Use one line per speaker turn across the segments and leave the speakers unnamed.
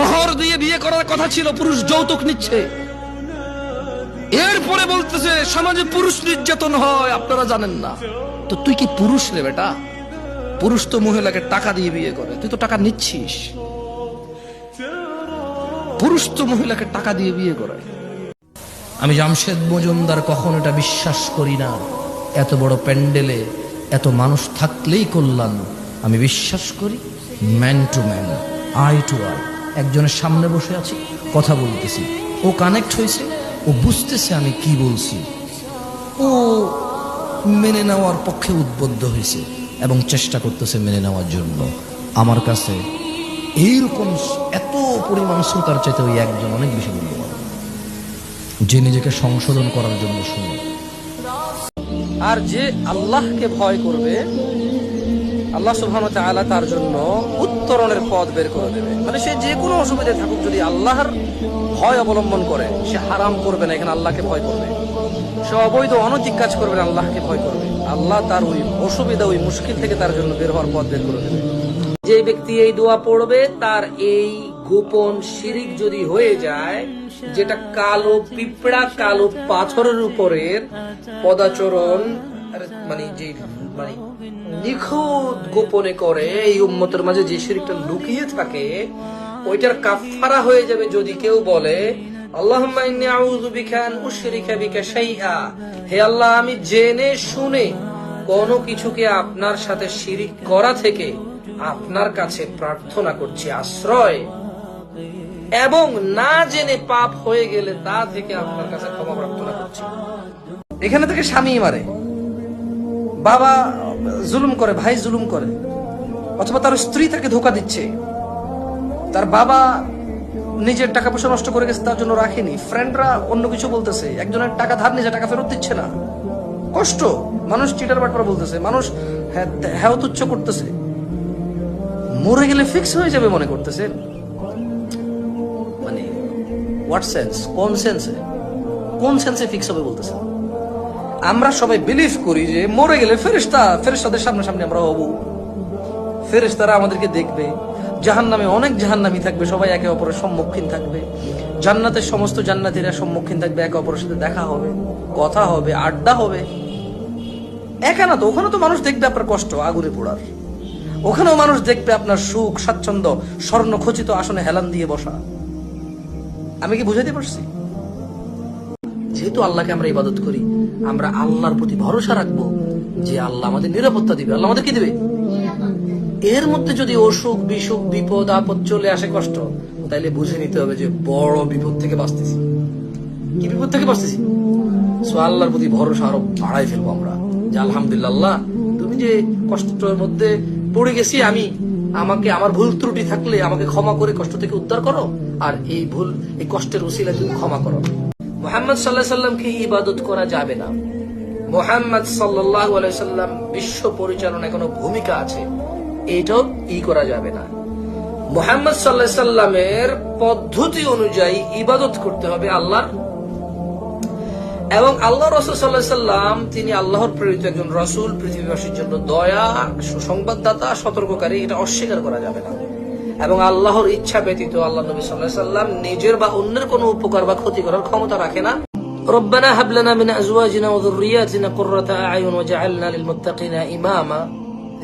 মোহর দিয়ে বিয়ে করার কথা ছিল, পুরুষ যৌতুক নিচ্ছে। এরপরে বলতেছে সমাজে পুরুষ নির্যাতন হয়, আপনারা জানেন না। তো তুই কি পুরুষ রে বেটা? পুরুষ তো মহিলাকে টাকা দিয়ে বিয়ে করে, তুই তো টাকা নিচ্ছিস। পুরুষ তো মহিলাকে টাকা দিয়ে বিয়ে করে। আমি জামশেদ মজুমদার কখনো এটা বিশ্বাস করি না, এত বড় প্যান্ডেলে এত মানুষ থাকলেই কল্যাণ। আমি বিশ্বাস করি man to man, eye to eye. একজনের সামনে বসে আছি, কথা বলতেছি, ও কানেক্ট হয়েছে, ও বুঝতেছে আমি কি বলছি, ও মেনে নেওয়ার পক্ষে উদ্বুদ্ধ হয়েছে এবং চেষ্টা করতেছে মেনে নেওয়ার জন্য। আমার কাছে এইরকম এত পরিমাণ শ্রোতার চাইতে ওই একজন অনেক বেশি মূল্যবান, যে নিজেকে সংশোধন করার জন্য শুনে। আর যে আল্লাহকে ভয় করবে, আল্লাহ সুবহানাহু ওয়া তাআলা তার জন্য উত্তরণের পথ বের করে দেবে। মানে সে যে কোনো অসুবিধায় থাকুক, যদি আল্লাহর ভয় অবলম্বন করে, সে হারাম করবে না, এখানে আল্লাহকে ভয় করবে। সে অবৈধ অনৈতিক কাজ করবে না, আল্লাহকে ভয় করবে। আল্লাহ তার ওই অসুবিধা, ওই মুশকিল থেকে তার জন্য বের হওয়ার পথ বের করে দেবে। যে ব্যক্তি এই দোয়া পড়বে, তার এই গোপন শিরিক যদি হয়ে যায়, যেটা কালো পিঁপড়া কালো পাথরের উপরের পদাচরণ, মানে যে মানে নিখুঁত গোপনে করে, এই উম্মতের মাঝে যে শিরিকটা লুকিয়ে থাকে, ওইটার কাফারা হয়ে যাবে যদি কেউ বলে আল্লাহুম্মা ইন্নী আউযু বিকা আন উশরিকা বিকা শাইআ, হে আল্লাহ, আমি জেনে শুনে কোনো কিছুকে আপনার সাথে শিরিক করা থেকে আপনার কাছে প্রার্থনা করছি আশ্রয়, এবং না জেনে পাপ হয়ে গেলে তা থেকে আপনার কাছে ক্ষমা প্রার্থনা করছি। এখানে থেকে স্বামী মারে, বাবা জুলুম করে, ভাই জুলুম করে, অথবা তার স্ত্রী তাকে ধোঁকা দিচ্ছে, তার বাবা নিজের টাকা পয়সা নষ্ট করে গেছে, তার জন্য রাখেনি, ফ্রেন্ডরা অন্য কিছু বলতেছে, একজনের টাকা ধার নিজে টাকা ফেরত দিচ্ছে না, কষ্ট, মানুষ চিটার বাটপার বলতেছে, মানুষ হ্যাঁ তুচ্ছ করতেছে, মরে গেলে ফিক্স হয়ে যাবে মনে করতেছে। মানে হোয়াট সেন্স, কোন সেন্সে ফিক্স হবে বলতেছে? আমরা সবাই বিলিভ করি যে মরে গেলে ফেরেশতাদের সামনে আমরা হব, ফেরেশতারা আমাদেরকে দেখবে, জাহান্নামে অনেক জাহান্নামী থাকবে, সবাই একে অপরের সম্মুখীন থাকবে, জান্নাতের সমস্ত জান্নাতীরা সম্মুখীন থাকবে, একে অপরের সাথে দেখা হবে, কথা হবে, আড্ডা হবে। একা না তো, ওখানে তো মানুষ দেখবে আপনার কষ্ট, আগুনে পোড়ার, ওখানেও মানুষ দেখবে আপনার সুখ স্বাচ্ছন্দ্য, স্বর্ণ খচিত আসনে হেলান দিয়ে বসা। আমি কি বুঝাতে পারছি? যেহেতু আল্লাহকে আমরা ইবাদত করি, আমরা আল্লাহর প্রতি ভরসা রাখবো যে আল্লাহ আমাদের নিরাপত্তা দিবে, আল্লাহ আমাদের কি দিবে। এর মধ্যে যদি অসুখ বিসুখ বিপদ আপদ চলে আসে, কষ্ট, তাইলে বুঝে নিতে হবে যে বড় বিপদ থেকে বাঁচতেছি। কি বিপদ থেকে বাঁচতেছি? সো আল্লাহর প্রতি ভরসা আরো বাড়াই ফেলবো আমরা, যে আলহামদুলিল্লাহ, আল্লাহ তুমি যে কষ্টের মধ্যে পড়ে গেছি, আমাকে আমার ভুল ত্রুটি থাকলে আমাকে ক্ষমা করে কষ্ট থেকে উদ্ধার করো, আর এই ভুল এই কষ্টের উসিলায় তুমি ক্ষমা করো। মুহাম্মদ সাল্লাল্লাহু আলাইহি সাল্লামকে ইবাদত করা যাবে না। মুহাম্মদ সাল্লাল্লাহু আলাইহি সাল্লাম বিশ্ব পরিচালনায় কোনো ভূমিকা আছে, এটাও করা যাবে না। মুহাম্মদ সাল্লাল্লাহু আলাইহি সাল্লামের পদ্ধতি অনুযায়ী ইবাদত করতে হবে আল্লাহর, এবং আল্লাহ রাসূল সাল্লাল্লাহু আলাইহি সাল্লাম তিনি আল্লাহর প্রেরিত একজন রাসূল, পৃথিবীবাসীর জন্য দয়া, সুসংবাদদাতা, সতর্ককারী, এটা অস্বীকার করা যাবে না। এবং আল্লাহর ইচ্ছা ব্যতীত আল্লাহ নবী সাল্লাল্লাহু আলাইহি সাল্লাম নিজের বা অন্যের কোনো উপকার বা ক্ষতি করার ক্ষমতা রাখে না। রব্বানা হাব লানা মিন আজওয়াজিনা ওয়া যুররিয়াতিনা কুররাতা আ'য়ুন ওয়াজআলনা লিল মুত্তাকিনা ইমামা,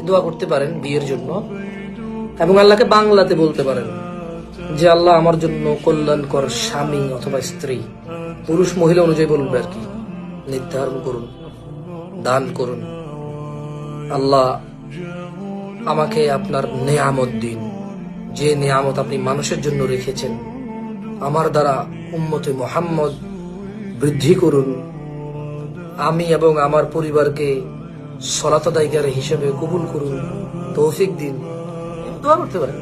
দোয়া করতে পারেন বিয়ের জন্য, এবং আল্লাহকে বাংলাতে বলতে পারেন যে আল্লাহ আমার জন্য কল্যাণকর স্বামী অথবা স্ত্রী, পুরুষ মহিলা অনুযায়ী বলবে আর কি, নির্ধারণ করুন, দান করুন। আল্লাহ আমাকে আপনার নেয়ামত দিন, যে নেয়ামত আপনি মানুষের জন্য রেখেছেন, আমার দ্বারা উম্মতে মুহাম্মদ বৃদ্ধি করুন। আমি এবং আমার পরিবারকে সালাত আদায়কারী হিসেবে কবুল করুন, তৌফিক দিন। দোয়া করতে পারেন।